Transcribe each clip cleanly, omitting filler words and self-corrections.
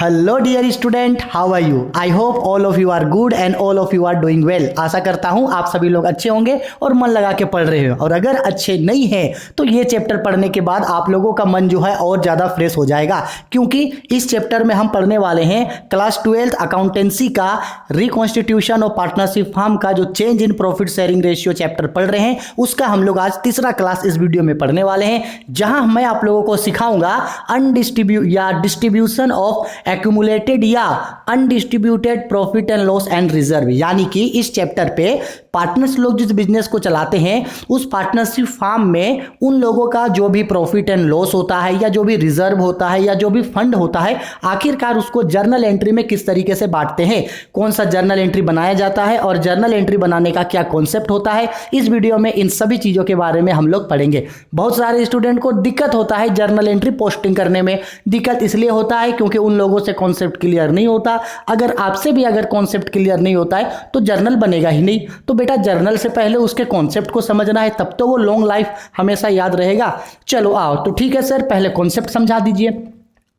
Hello dear student, how are you? I hope all of you are good and all of you are doing well. आशा करता हूं आप सभी लोग अच्छे होंगे और मन लगा के पढ़ रहे हो। और अगर अच्छे नहीं हैं तो ये चैप्टर पढ़ने के बाद आप लोगों का मन जो है और ज़्यादा फ्रेश हो जाएगा, क्योंकि इस चैप्टर में हम पढ़ने वाले हैं क्लास 12 अकाउंटेंसी का रिकॉन्स्टिट्यूशन ऑफ पार्टनरशिप फर्म का जो change in profit sharing ratio chapter पढ़ रहे हैं, उसका हम लोग आज तीसरा क्लास इस वीडियो में पढ़ने वाले हैं, जहां मैं आप लोगों को सिखाऊंगा डिस्ट्रीब्यूशन ऑफ एक्यूमुलेटेड या undistributed profit and loss and reserve. यानी कि इस चैप्टर पे पार्टनर्स लोग जिस बिजनेस को चलाते हैं उस पार्टनरशिप फर्म में उन लोगों का जो भी प्रॉफिट एंड लॉस होता है या जो भी रिजर्व होता है या जो भी फंड होता है, आखिरकार उसको जर्नल एंट्री में किस तरीके से बांटते हैं, कौन सा जर्नल एंट्री बनाया जाता है और जर्नल एंट्री बनाने का क्या कॉन्सेप्ट होता है, इस वीडियो में इन सभी चीज़ों के बारे में हम लोग पढ़ेंगे। बहुत सारे स्टूडेंट को दिक्कत होता है जर्नल एंट्री पोस्टिंग करने में। दिक्कत इसलिए होता है क्योंकि उन लोगों से कॉन्सेप्ट क्लियर नहीं होता। अगर आपसे भी अगर कॉन्सेप्ट क्लियर नहीं होता है तो जर्नल बनेगा ही नहीं। तो बेटा जर्नल से पहले उसके कॉन्सेप्ट को समझना है, तब तो वो लॉन्ग लाइफ हमेशा याद रहेगा। चलो आओ, तो ठीक है सर, पहले कॉन्सेप्ट समझा दीजिए।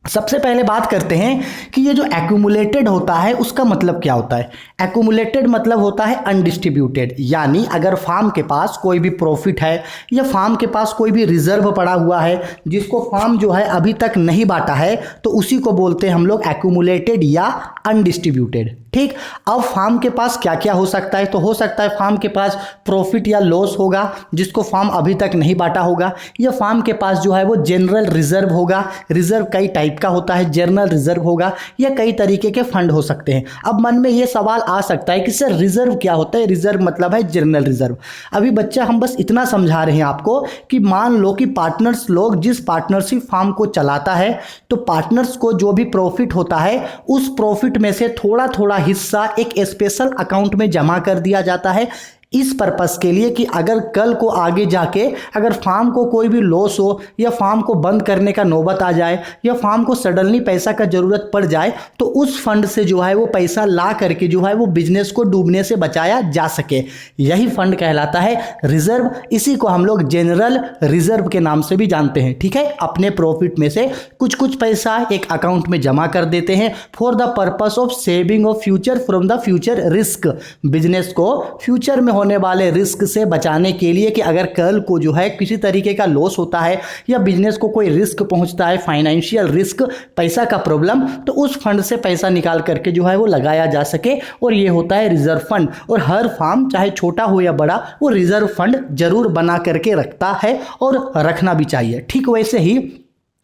सबसे पहले बात करते हैं कि ये जो एक्यूमुलेटेड होता है उसका मतलब क्या होता है। एक्यूमुलेटेड मतलब होता है अनडिस्ट्रीब्यूटेड, यानी अगर फार्म के पास कोई भी प्रॉफिट है या फार्म के पास कोई भी रिजर्व पड़ा हुआ है जिसको फार्म जो है अभी तक नहीं बांटा है, तो उसी को बोलते हैं हम लोग एक्यूमुलेटेड या अनडिस्ट्रीब्यूटेड। ठीक, अब फार्म के पास क्या क्या हो सकता है? तो हो सकता है फार्म के पास प्रॉफिट या लॉस होगा जिसको फार्म अभी तक नहीं बांटा होगा, या फार्म के पास जो है वो जनरल रिजर्व होगा। रिजर्व कई टाइप का होता है, जनरल रिजर्व होगा, या कई तरीके के फंड हो सकते हैं। अब मन में ये सवाल आ सकता है कि सर रिजर्व क्या होता है? रिजर्व मतलब है जनरल रिजर्व। अभी बच्चा हम बस इतना समझा रहे हैं आपको कि मान लो कि पार्टनर्स लोग जिस पार्टनरशिप फर्म को चलाता है, तो पार्टनर्स को जो भी प्रॉफिट होता है उस प्रॉफिट में से थोड़ा थोड़ा हिस्सा एक स्पेशल अकाउंट में जमा कर दिया जाता है, इस पर्पस के लिए कि अगर कल को आगे जाके अगर फार्म को कोई भी लॉस हो या फार्म को बंद करने का नौबत आ जाए या फार्म को सडनली पैसा का जरूरत पड़ जाए, तो उस फंड से जो है वो पैसा ला करके जो है वो बिजनेस को डूबने से बचाया जा सके। यही फंड कहलाता है रिजर्व। इसी को हम लोग जनरल रिजर्व के नाम से भी जानते हैं। ठीक है, अपने प्रॉफिट में से कुछ कुछ पैसा एक अकाउंट में जमा कर देते हैं for the purpose of saving of future from the future risk. Business को फ्यूचर में होने वाले रिस्क से बचाने के लिए कि अगर कल को जो है किसी तरीके का लॉस होता है या बिजनेस को कोई रिस्क पहुंचता है, फाइनेंशियल रिस्क, पैसा का प्रॉब्लम, तो उस फंड से पैसा निकाल करके जो है वो लगाया जा सके। और ये होता है रिजर्व फंड। और हर फर्म चाहे छोटा हो या बड़ा वो रिजर्व फंड जरूर बना करके रखता है और रखना भी चाहिए। ठीक वैसे ही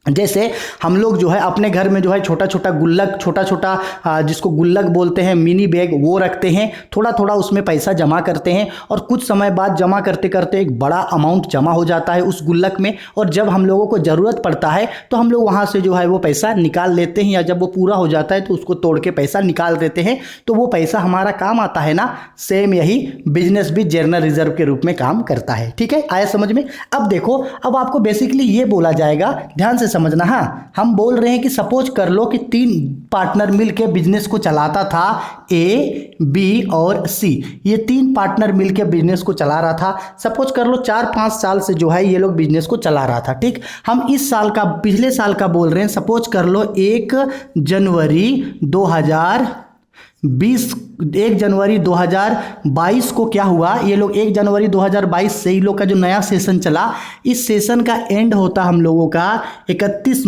जैसे हम लोग जो है अपने घर में जो है छोटा छोटा गुल्लक, छोटा छोटा जिसको गुल्लक बोलते हैं, मिनी बैग, वो रखते हैं, थोड़ा थोड़ा उसमें पैसा जमा करते हैं और कुछ समय बाद जमा करते करते एक बड़ा अमाउंट जमा हो जाता है उस गुल्लक में। और जब हम लोगों को ज़रूरत पड़ता है तो हम लोग वहाँ से जो है वो पैसा निकाल लेते हैं, या जब वो पूरा हो जाता है तो उसको तोड़ के पैसा निकाल देते हैं, तो वो पैसा हमारा काम आता है ना। सेम यही बिजनेस भी जनरल रिजर्व के रूप में काम करता है। ठीक है, आया समझ में? अब देखो, अब आपको बेसिकली ये बोला जाएगा, ध्यान से समझना। हाँ, हम बोल रहे हैं कि सपोज कर लो कि 3 पार्टनर मिलके बिजनेस को चलाता था, ए, बी और सी। ये 3 पार्टनर मिलके बिजनेस को चला रहा था। सपोज कर लो 4-5 साल से जो है ये लोग बिजनेस को चला रहा था। ठीक, हम इस साल का, पिछले साल का बोल रहे हैं। सपोज कर लो 1 जनवरी 2022 को क्या हुआ, ये लोग 1 जनवरी 2022 से ही लोग का जो नया सेशन चला, इस सेशन का एंड होता हम लोगों का 31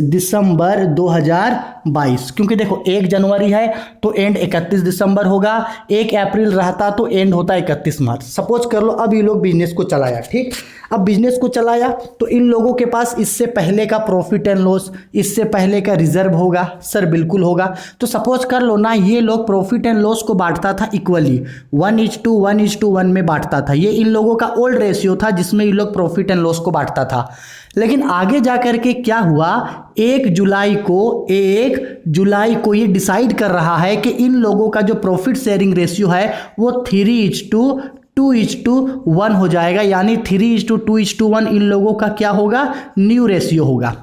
दिसंबर 2022। क्योंकि देखो 1 जनवरी है तो एंड 31 दिसंबर होगा, 1 अप्रैल रहता तो एंड होता 31 मार्च। सपोज कर लो अब ये लोग बिजनेस को चलाया। ठीक, अब बिजनेस को चलाया तो इन लोगों के पास इससे पहले का प्रॉफिट एंड लॉस, इससे पहले का रिजर्व होगा। सर बिल्कुल होगा। तो सपोज कर लो ना, ये लोग प्रॉफिट एंड लॉस को बांटता था इक्वली, 1:1 में बांटता था। ये इन लोगों का ओल्ड रेशियो था जिसमें ये लोग प्रॉफिट एंड लॉस को बांटता था। लेकिन आगे जाकर के क्या हुआ, 1 जुलाई को ये डिसाइड कर रहा है कि इन लोगों का जो प्रॉफिट शेयरिंग रेशियो है वो 3:2:1 हो जाएगा। यानी 3:2:1 इन लोगों का क्या होगा, न्यू रेशियो होगा।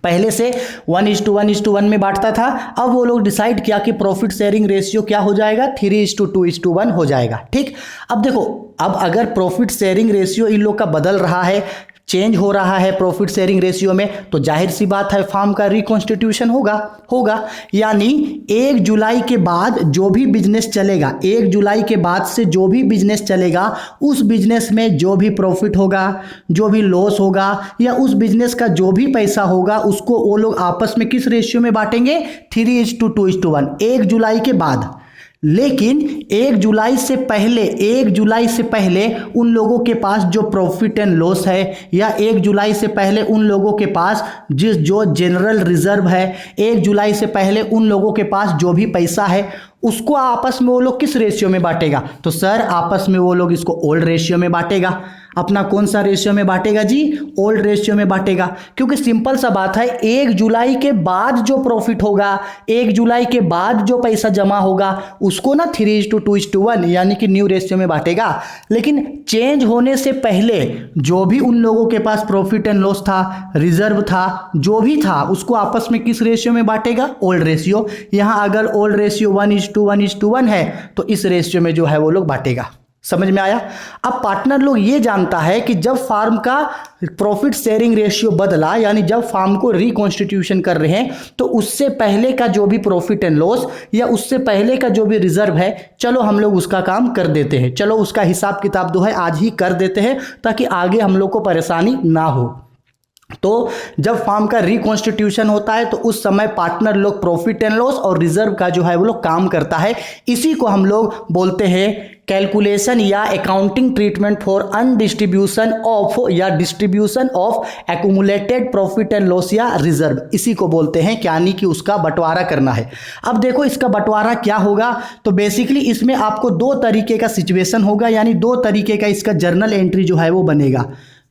पहले से 1:1 में बांटता था, अब वो लोग डिसाइड किया कि प्रॉफिट शेयरिंग रेशियो क्या हो जाएगा, 3:2:1 हो जाएगा। ठीक, अब देखो, अब अगर प्रॉफिट शेयरिंग रेशियो इन लोग का बदल रहा है, चेंज हो रहा है प्रॉफिट शेयरिंग रेशियो में, तो जाहिर सी बात है फार्म का रिकॉन्स्टिट्यूशन होगा। यानी 1 जुलाई के बाद जो भी बिजनेस चलेगा, 1 जुलाई के बाद से जो भी बिजनेस चलेगा, उस बिजनेस में जो भी प्रॉफिट होगा, जो भी लॉस होगा, या उस बिजनेस का जो भी पैसा होगा, उसको वो लोग आपस में किस रेशियो में बांटेंगे? 3:2:1, 1 जुलाई के बाद। लेकिन 1 जुलाई से पहले उन लोगों के पास जो प्रॉफिट एंड लॉस है, या 1 जुलाई से पहले उन लोगों के पास जो जनरल रिजर्व है, 1 जुलाई से पहले उन लोगों के पास जो भी पैसा है, उसको आपस में वो लोग किस रेशियो में बांटेगा? तो सर आपस में वो लोग इसको ओल्ड रेशियो में बांटेगा। अपना कौन सा रेशियो में बांटेगा जी? ओल्ड रेशियो में बांटेगा। क्योंकि सिंपल सा बात है, 1 जुलाई के बाद जो प्रॉफिट होगा, 1 जुलाई के बाद जो पैसा जमा होगा, उसको ना 3:2:1 यानी कि न्यू रेशियो में बांटेगा। लेकिन चेंज होने से पहले जो भी उन लोगों के पास प्रॉफिट एंड लॉस था, रिजर्व था, जो भी था, उसको आपस में किस रेशियो में बांटेगा? Old ratio. यहां अगर ओल्ड रेशियो 1:1:1 है, तो इस रेशियो में जो है वो लोग बांटेगा। समझ में आया? अब पार्टनर लोग ये जानता है कि जब फार्म का प्रॉफिट शेयरिंग रेशियो बदला, यानी जब फार्म को रिकॉन्स्टिट्यूशन कर रहे हैं, तो उससे पहले का जो भी प्रॉफिट एंड लॉस या उससे पहले का जो भी रिजर्व है, चलो हम लोग उसका काम कर देते हैं, चलो उसका हिसाब किताब जो है आज ही कर देते हैं, ताकि आगे हम लोग को परेशानी ना हो। तो जब फार्म का रिकॉन्स्टिट्यूशन होता है, तो उस समय पार्टनर लोग प्रॉफिट एंड लॉस और रिजर्व का जो है वो लोग काम करता है। इसी को हम लोग बोलते हैं कैलकुलेशन या अकाउंटिंग ट्रीटमेंट फॉर अनडिस्ट्रीब्यूशन ऑफ या distribution of accumulated profit and loss या रिजर्व, इसी को बोलते हैं, यानी कि उसका बंटवारा करना है। अब देखो इसका बंटवारा क्या होगा, तो बेसिकली इसमें आपको 2 तरीके का सिचुएशन होगा, यानी 2 तरीके का इसका जर्नल एंट्री जो है वो बनेगा।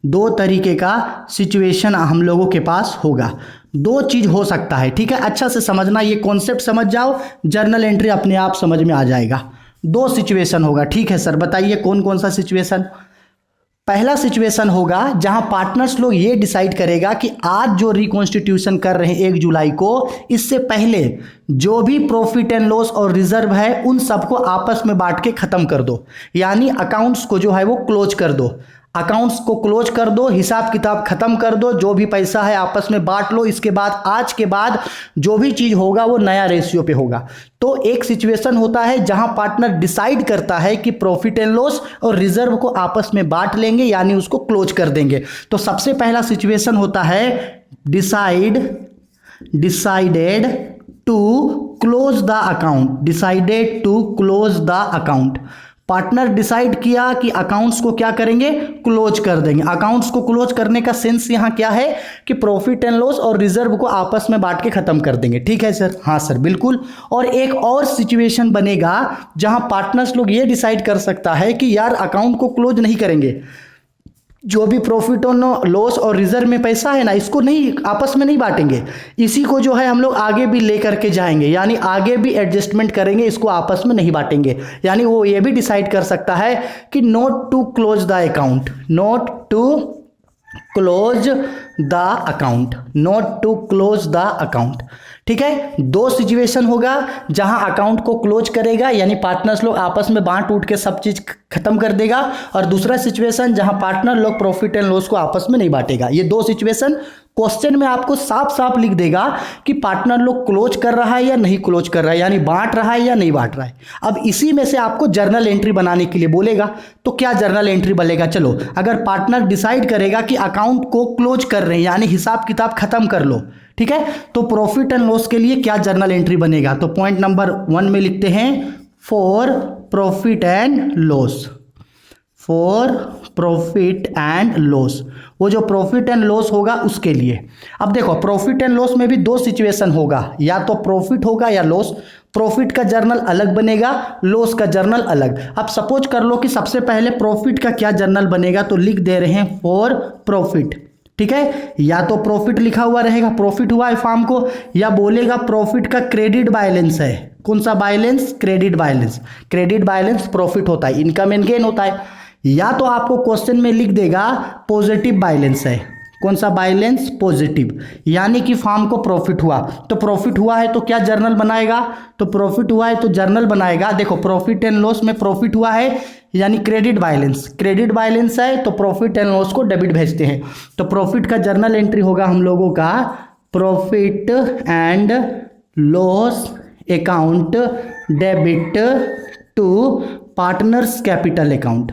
2 तरीके का सिचुएशन हम लोगों के पास होगा। 2 चीज हो सकता है, ठीक है? अच्छा से समझना, ये कॉन्सेप्ट समझ जाओ, जर्नल एंट्री अपने आप समझ में आ जाएगा। 2 सिचुएशन होगा, ठीक है सर? बताइए कौन कौन सा सिचुएशन? पहला सिचुएशन होगा जहां पार्टनर्स लोग ये डिसाइड करेगा कि आज जो रिकॉन्स्टिट्यूशन कर रहे हैं 1 जुलाई को, इससे पहले जो भी प्रॉफिट एंड लॉस और रिजर्व है, उन सबको आपस में बांट के खत्म कर दो, यानी अकाउंट्स को जो है वो क्लोज कर दो। अकाउंट्स को क्लोज कर दो, हिसाब किताब खत्म कर दो, जो भी पैसा है आपस में बांट लो। इसके बाद आज के बाद जो भी चीज होगा वो नया रेशियो पे होगा। तो एक सिचुएशन होता है जहां पार्टनर डिसाइड करता है कि प्रॉफिट एंड लॉस और रिजर्व को आपस में बांट लेंगे, यानी उसको क्लोज कर देंगे। तो सबसे पहला सिचुएशन होता है decided to close the account. Decided to close the account. Partner decide किया कि अकाउंट्स को क्या करेंगे? क्लोज कर देंगे। अकाउंट्स को क्लोज करने का सेंस यहां क्या है कि प्रॉफिट एंड लॉस और रिजर्व को आपस में बांट के खत्म कर देंगे। ठीक है सर? हाँ सर, बिल्कुल। और एक और सिचुएशन बनेगा जहां पार्टनर्स लोग ये डिसाइड कर सकता है कि यार अकाउंट को क्लोज नहीं करेंगे, जो भी प्रॉफिट और लॉस और रिजर्व में पैसा है ना, इसको नहीं आपस में नहीं बांटेंगे, इसी को जो है हम लोग आगे भी लेकर के जाएंगे, यानी आगे भी एडजस्टमेंट करेंगे, इसको आपस में नहीं बांटेंगे। यानी वो ये भी डिसाइड कर सकता है कि not to close the account, not to close the account, not to close the account. ठीक है? 2 सिचुएशन होगा जहां अकाउंट को क्लोज करेगा, यानी पार्टनर्स लोग आपस में बांट उठ के सब चीज खत्म कर देगा, और दूसरा सिचुएशन जहां पार्टनर लोग प्रॉफिट एंड लॉस को आपस में नहीं बांटेगा। ये 2 सिचुएशन क्वेश्चन में आपको साफ साफ लिख देगा कि पार्टनर लोग क्लोज कर रहा है या नहीं क्लोज कर रहा है, यानी बांट रहा है या नहीं बांट रहा है। अब इसी में से आपको जर्नल एंट्री बनाने के लिए बोलेगा। तो क्या जर्नल एंट्री बनेगा? चलो, अगर पार्टनर डिसाइड करेगा कि अकाउंट को क्लोज कर रहे हैं, यानी हिसाब किताब खत्म कर लो, ठीक है, तो प्रॉफिट एंड लॉस के लिए क्या जर्नल एंट्री बनेगा? तो पॉइंट नंबर 1 में लिखते हैं for profit and loss, for profit and loss. वो जो प्रॉफिट एंड लॉस होगा उसके लिए। अब देखो, प्रॉफिट एंड लॉस में भी 2 सिचुएशन होगा, या तो प्रॉफिट होगा या लॉस। प्रॉफिट का जर्नल अलग बनेगा, लॉस का जर्नल अलग। अब सपोज कर लो कि सबसे पहले प्रॉफिट का क्या जर्नल बनेगा, तो लिख दे रहे हैं फॉर प्रॉफिट। ठीक है? या तो प्रॉफिट लिखा हुआ रहेगा, प्रॉफिट हुआ है फार्म को, या बोलेगा प्रॉफिट का क्रेडिट बैलेंस है। कौन सा balance? Credit balance. Credit balance profit होता है, इनकम एंड गेन होता है। या तो आपको क्वेश्चन में लिख देगा पॉजिटिव बैलेंस है, कौन सा बैलेंस? पॉजिटिव, यानी कि फार्म को प्रॉफिट हुआ। तो प्रॉफिट हुआ है तो क्या जर्नल बनाएगा? तो प्रॉफिट हुआ है तो जर्नल बनाएगा। देखो प्रॉफिट एंड लॉस में प्रॉफिट हुआ है यानी क्रेडिट बैलेंस, क्रेडिट बैलेंस है तो प्रॉफिट एंड लॉस को डेबिट भेजते हैं। तो प्रॉफिट का जर्नल एंट्री होगा हम लोगों का profit and loss account debit to partners capital account.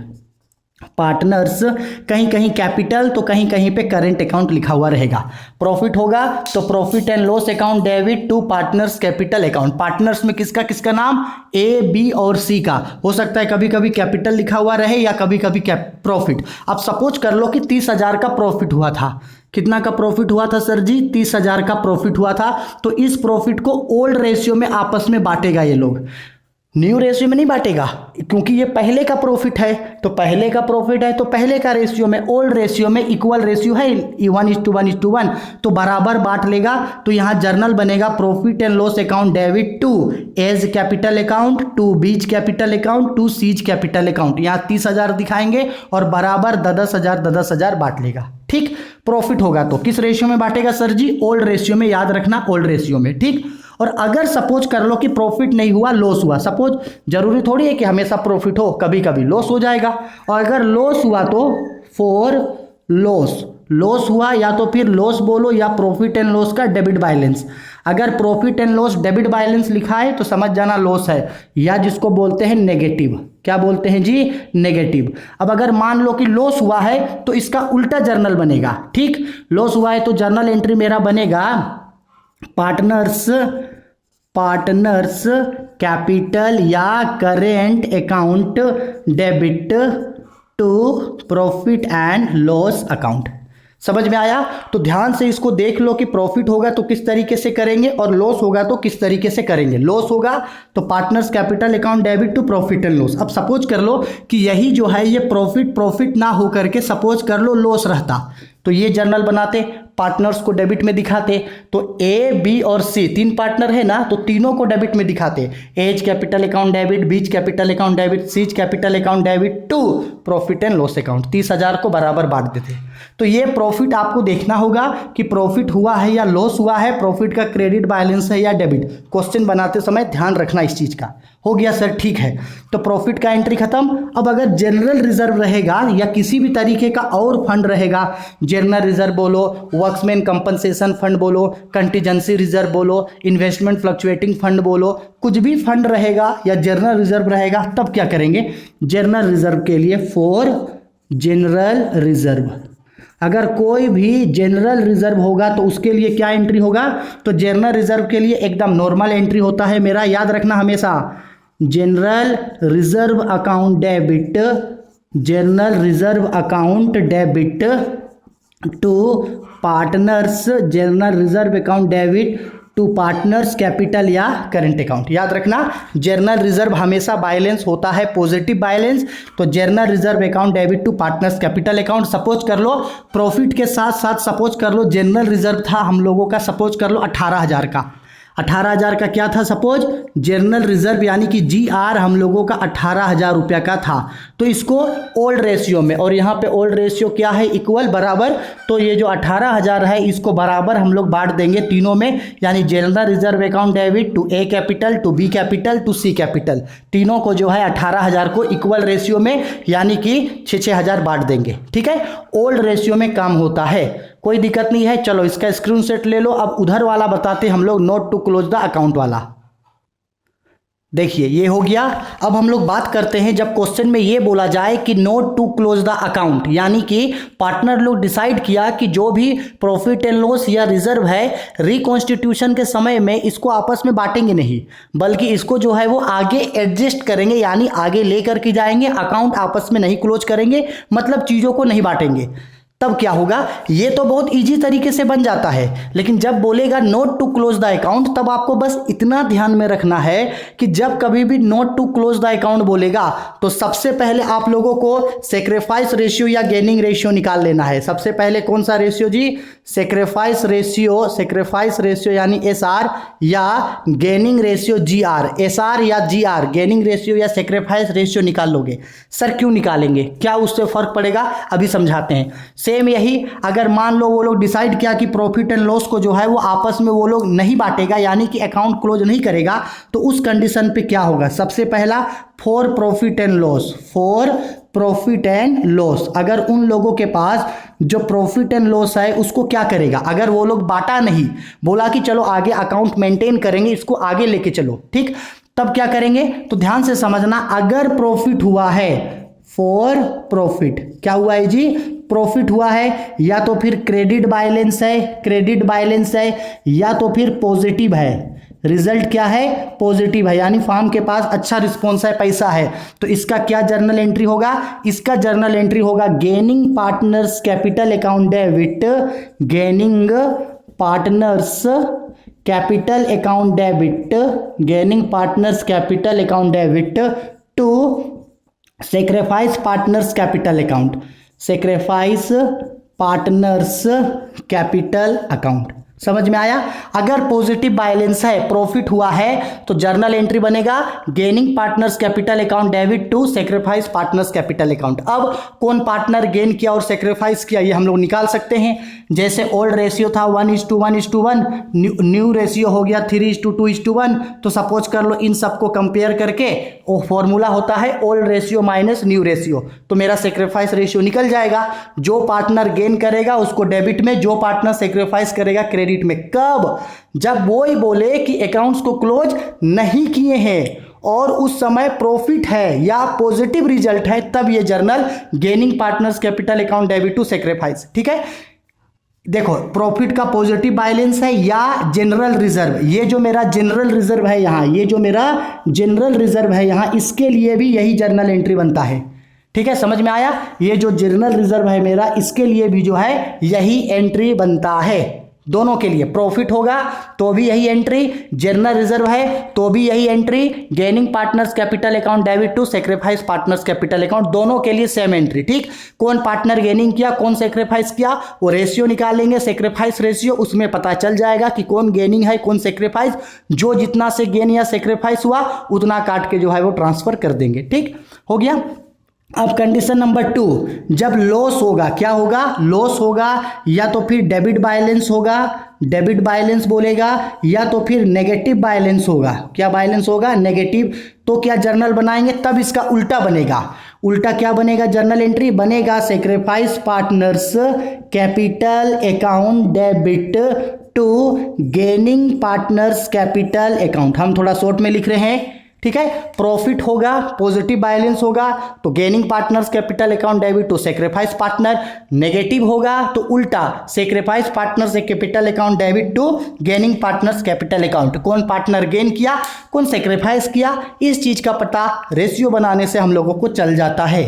Partners कहीं कहीं कैपिटल तो कहीं कहीं पे करेंट अकाउंट लिखा हुआ रहेगा। प्रॉफिट होगा तो profit and loss account debit to partners capital account. Partners में किसका किसका नाम? ए, बी और सी का। हो सकता है कभी कभी कैपिटल लिखा हुआ रहे या कभी कभी प्रॉफिट। अब सपोज कर लो कि 30,000 का प्रॉफिट हुआ था। कितना का प्रॉफिट हुआ था सर जी? 30,000 का प्रॉफिट हुआ था। तो इस प्रॉफिट को ओल्ड रेशियो में आपस में बांटेगा ये लोग, न्यू रेशियो में नहीं बांटेगा, क्योंकि ये पहले का प्रॉफिट है। तो पहले का प्रॉफिट है तो पहले का रेशियो में, ओल्ड रेशियो में इक्वल रेशियो है 1:1:1, तो बराबर बांट लेगा। तो यहाँ जर्नल बनेगा profit and loss account debit to A's capital account, to B's capital account, to C's capital account. यहाँ 30,000 दिखाएंगे और बराबर 10,000 बांट लेगा। ठीक, प्रॉफिट होगा तो किस रेशियो में बांटेगा सर जी? ओल्ड रेशियो में, याद रखना ओल्ड रेशियो में। ठीक, और अगर सपोज कर लो कि प्रॉफिट नहीं हुआ, लॉस हुआ, सपोज जरूरी थोड़ी है कि हमेशा प्रॉफिट हो, कभी कभी लॉस हो जाएगा। और अगर लॉस हुआ तो फॉर लॉस, लॉस हुआ या तो फिर लॉस बोलो या प्रॉफिट एंड लॉस का डेबिट बैलेंस। अगर profit and loss debit balance लिखा है तो समझ जाना लॉस है, या जिसको बोलते हैं नेगेटिव। क्या बोलते हैं जी? नेगेटिव। अब अगर मान लो कि लॉस हुआ है तो इसका उल्टा जर्नल बनेगा। ठीक, लॉस हुआ है तो जर्नल एंट्री मेरा बनेगा पार्टनर्स कैपिटल या current account debit to profit and loss account. समझ में आया? तो ध्यान से इसको देख लो कि प्रॉफिट होगा तो किस तरीके से करेंगे और लॉस होगा तो किस तरीके से करेंगे। लॉस होगा तो partners capital account debit to profit and loss. अब सपोज कर लो कि यही जो है ये प्रॉफिट ना हो करके सपोज कर लो लॉस रहता, तो ये जर्नल बनाते, पार्टनर्स को डेबिट में दिखाते। तो ए, बी और सी तीन पार्टनर है ना, तो तीनों को डेबिट में दिखाते। A's capital account debit, B's capital account debit, C's capital account debit to profit and loss account. 30,000 को बराबर बांट देते। तो ये प्रॉफिट आपको देखना होगा कि प्रॉफिट हुआ है या लॉस हुआ है, प्रॉफिट का क्रेडिट बैलेंस है या डेबिट। क्वेश्चन बनाते समय ध्यान रखना इस चीज का। हो गया सर, ठीक है। तो प्रॉफिट का एंट्री खत्म। अब अगर जनरल रिजर्व रहेगा या किसी भी तरीके का और फंड रहेगा, जनरल रिजर्व बोलो, वर्क्समैन कंपनसेशन फंड बोलो, कंटीजेंसी रिजर्व बोलो, इन्वेस्टमेंट फ्लक्चुएटिंग फंड बोलो, कुछ भी फंड रहेगा या जनरल रिजर्व रहेगा, तब क्या करेंगे? जनरल रिजर्व के लिए फॉर जनरल रिजर्व, अगर कोई भी जनरल रिजर्व होगा तो उसके लिए क्या एंट्री होगा? तो जनरल रिजर्व के लिए एकदम नॉर्मल एंट्री होता है मेरा, याद रखना हमेशा, general reserve account debit, general reserve account debit to partners, general reserve account debit to partners capital या करंट अकाउंट। याद रखना जनरल रिजर्व हमेशा बैलेंस होता है पॉजिटिव बैलेंस, तो general reserve account debit to partners capital account. Suppose कर लो profit के साथ साथ सपोज कर लो जनरल रिजर्व था हम लोगों का, सपोज कर लो 18,000 का। 18,000 का क्या था? सपोज जनरल रिजर्व यानी कि GR हम लोगों का 18,000 रुपया का था। तो इसको ओल्ड रेशियो में, और यहाँ पे ओल्ड रेशियो क्या है? इक्वल, बराबर। तो ये जो 18,000 है इसको बराबर हम लोग बांट देंगे तीनों में, यानी general reserve account debit to A capital, to B capital, to C capital, तीनों को जो है 18,000 को इक्वल रेशियो में यानी कि 6,000 बांट देंगे। ठीक है, ओल्ड रेशियो में काम होता है, कोई दिक्कत नहीं है। चलो इसका स्क्रीनशॉट ले लो। अब उधर वाला बताते हम लोग, not to close the account वाला। देखिए ये हो गया। अब हम लोग बात करते हैं जब क्वेश्चन में ये बोला जाए कि not to close the account, यानी कि पार्टनर लोग डिसाइड किया कि जो भी प्रॉफिट एंड लॉस या रिजर्व है रिकॉन्स्टिट्यूशन के समय में इसको आपस में बांटेंगे नहीं, बल्कि इसको जो है वो आगे एडजस्ट करेंगे, यानी आगे लेकर के जाएंगे, अकाउंट आपस में नहीं क्लोज करेंगे, मतलब चीज़ों को नहीं बांटेंगे। तब क्या होगा? ये तो बहुत इजी तरीके से बन जाता है, लेकिन जब बोलेगा not to close the account तब आपको बस इतना ध्यान में रखना है कि जब कभी भी not to close the account बोलेगा तो सबसे पहले आप लोगों को सेक्रीफाइस रेशियो या गेनिंग रेशियो निकाल लेना है। सबसे पहले कौन सा रेशियो जी? सेक्रीफाइस रेशियो, सेक्रीफाइस रेशियो यानी SR या गेनिंग रेशियो GR। SR या GR, गेनिंग रेशियो या सेक्रीफाइस रेशियो निकाल लोगे। सर क्यों निकालेंगे, क्या उससे फर्क पड़ेगा? अभी समझाते हैं। सेम यही अगर मान लो वो लोग डिसाइड किया कि प्रॉफिट एंड लॉस को जो है वो आपस में वो लोग नहीं बांटेगा, यानी कि अकाउंट क्लोज नहीं करेगा, तो उस कंडीशन पे क्या होगा? सबसे पहला for profit and loss, for profit and loss, अगर उन लोगों के पास जो प्रॉफिट एंड लॉस है उसको क्या करेगा, अगर वो लोग बांटा नहीं, बोला कि चलो आगे अकाउंट मेंटेन करेंगे, इसको आगे लेके चलो, ठीक, तब क्या करेंगे? तो ध्यान से समझना, अगर प्रॉफिट हुआ है, फॉर प्रॉफिट क्या हुआ है जी? प्रॉफिट हुआ है, या तो फिर क्रेडिट बैलेंस है, क्रेडिट बैलेंस है, या तो फिर पॉजिटिव है, रिजल्ट क्या है? पॉजिटिव है, यानी फर्म के पास अच्छा रिस्पॉन्स है, पैसा है, तो इसका क्या जर्नल एंट्री होगा? इसका जर्नल एंट्री होगा gaining partners capital account debit, gaining partners capital account debit, gaining partners capital account debit to sacrifice partners capital account, sacrifice partners capital account. समझ में आया? अगर पॉजिटिव बैलेंस है, प्रॉफिट हुआ है, तो जर्नल एंट्री बनेगा gaining partners capital account debit to sacrifice partners capital account. अब कौन पार्टनर गेन किया और सेक्रीफाइस किया ये हम लोग निकाल सकते हैं। जैसे ओल्ड रेशियो था 1:1:1, न्यू रेशियो हो गया 3:2:1, तो सपोज कर लो इन सबको कंपेयर करके वो फॉर्मूला होता है old ratio minus new ratio, तो मेरा सेक्रीफाइस रेशियो निकल जाएगा। जो पार्टनर गेन करेगा उसको डेबिट में, जो पार्टनर सेक्रीफाइस करेगा क्रेडिट में। कब? जब वो ही बोले कि अकाउंट्स को क्लोज नहीं किए हैं और उस समय प्रॉफिट है या पॉजिटिव रिजल्ट है, तब ये journal gaining partners capital account debit to sacrifice. ठीक है, देखो प्रॉफिट का पॉजिटिव बैलेंस है या जनरल रिजर्व, ये जो मेरा जनरल रिजर्व है यहाँ, ये जो मेरा जनरल रिजर्व है यहाँ, इसके लिए भी यही जर्नल एंट्री बनता है। ठीक है, समझ में आया? ये जो जनरल रिजर्व है मेरा, इसके लिए भी जो है यही एंट्री बनता है। दोनों के लिए प्रॉफिट होगा तो भी यही एंट्री, जनरल रिजर्व है तो भी यही entry, gaining partners capital account debit to sacrifice partners capital account, दोनों के लिए सेम एंट्री। ठीक, कौन पार्टनर गेनिंग किया, कौन सेक्रीफाइस किया, वो रेशियो निकालेंगे, सेक्रीफाइस रेशियो, उसमें पता चल जाएगा कि कौन गेनिंग है कौन सेक्रीफाइस। जो जितना से गेन या सेक्रीफाइस हुआ उतना काट के जो है वो ट्रांसफर कर देंगे। ठीक हो गया। अब कंडीशन नंबर 2, जब लॉस होगा, क्या होगा? लॉस होगा, या तो फिर डेबिट बैलेंस होगा, डेबिट बैलेंस बोलेगा, या तो फिर नेगेटिव बैलेंस होगा। क्या बैलेंस होगा? नेगेटिव। तो क्या जर्नल बनाएंगे? तब इसका उल्टा बनेगा। उल्टा क्या बनेगा? जर्नल एंट्री बनेगा sacrifice partners capital account debit to gaining partners capital account. हम थोड़ा शॉर्ट में लिख रहे हैं। ठीक है, प्रॉफिट होगा, पॉजिटिव बैलेंस होगा तो gaining partners capital account debit to sacrifice partner, negative होगा तो उल्टा sacrifice partners capital account debit to gaining partners capital account. कौन पार्टनर गेन किया, कौन सेक्रीफाइस किया, इस चीज का पता रेशियो बनाने से हम लोगों को चल जाता है।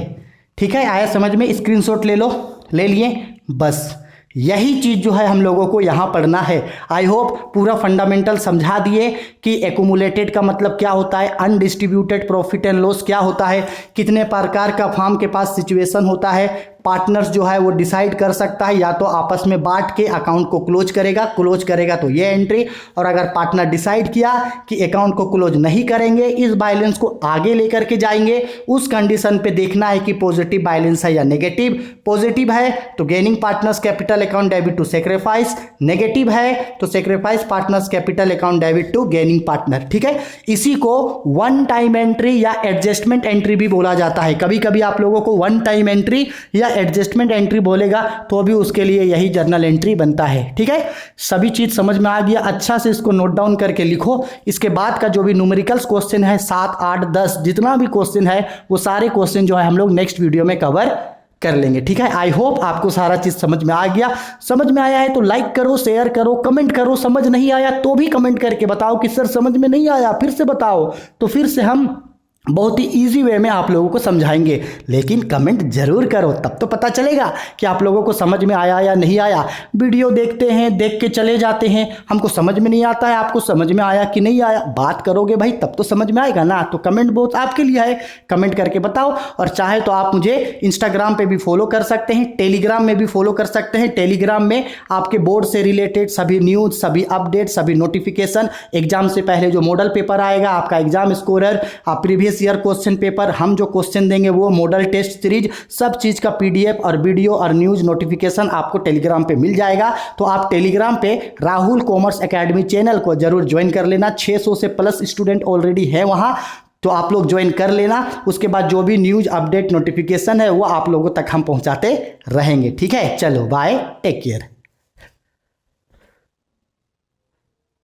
ठीक है, आया समझ में? स्क्रीनशॉट ले लो, ले लिए, बस यही चीज जो है हम लोगों को यहाँ पढ़ना है। आई होप पूरा फंडामेंटल समझा दिए कि एक्यूमुलेटेड का मतलब क्या होता है, अनडिस्ट्रीब्यूटेड प्रॉफिट एंड लॉस क्या होता है, कितने प्रकार का फर्म के पास सिचुएशन होता है, पार्टनर्स जो है वो डिसाइड कर सकता है या तो आपस में बांट के अकाउंट को क्लोज करेगा तो ये एंट्री, और अगर पार्टनर डिसाइड किया कि अकाउंट को क्लोज नहीं करेंगे, इस बैलेंस को आगे लेकर के जाएंगे, उस कंडीशन पे देखना है कि पॉजिटिव बैलेंस है या नेगेटिव। पॉजिटिव है तो gaining partners capital account debit to sacrifice, negative है तो sacrifice partners capital account debit to gaining partner. ठीक है, इसी को वन टाइम एंट्री या एडजस्टमेंट एंट्री भी बोला जाता है। कभी कभी आप लोगों को वन टाइम एंट्री या एडजस्टमेंट एंट्री बोलेगा तो भी उसके लिए यही जर्नल एंट्री बनता है। ठीक है, सभी चीज समझ में आ गया? अच्छा से इसको नोट डाउन करके लिखो। इसके बाद का जो भी न्यूमेरिकल्स क्वेश्चन है 7, 8, 10 जितना भी क्वेश्चन है वो सारे क्वेश्चन जो है हम लोग नेक्स्ट वीडियो में कवर कर लेंगे। ठीक है, आई होप आपको सारा चीज समझ में आ गया। समझ में आया है तो लाइक करो, शेयर करो, कमेंट करो। समझ नहीं आया तो भी कमेंट करके बताओ कि सर समझ में नहीं आया, फिर से बताओ, तो फिर से हम बहुत ही इजी वे में आप लोगों को समझाएंगे। लेकिन कमेंट जरूर करो, तब तो पता चलेगा कि आप लोगों को समझ में आया या नहीं आया। वीडियो देखते हैं, देख के चले जाते हैं, हमको समझ में नहीं आता है, आपको समझ में आया कि नहीं आया, बात करोगे भाई तब तो समझ में आएगा ना। तो कमेंट बहुत आपके लिए है, कमेंट करके बताओ। और चाहे तो आप मुझे इंस्टाग्राम पे भी फॉलो कर सकते हैं, टेलीग्राम में भी फॉलो कर सकते हैं। टेलीग्राम में आपके बोर्ड से रिलेटेड सभी न्यूज, सभी अपडेट, सभी नोटिफिकेशन, एग्जाम से पहले जो मॉडल पेपर आएगा, आपका एग्जाम स्कोरर, आप previous previous year question paper, हम जो क्वेश्चन देंगे वो मॉडल टेस्ट सीरीज, सब चीज़ का PDF और वीडियो और न्यूज़ नोटिफिकेशन आपको टेलीग्राम पे मिल जाएगा। तो आप टेलीग्राम पे राहुल कॉमर्स एकेडमी चैनल को जरूर ज्वाइन कर लेना। 600 से प्लस स्टूडेंट ऑलरेडी है वहाँ, तो आप लोग ज्वाइन कर लेना। उसके बाद जो भी न्यूज़ अपडेट नोटिफिकेशन है वो आप लोगों तक हम पहुँचाते रहेंगे। ठीक है, चलो बाय, टेक केयर।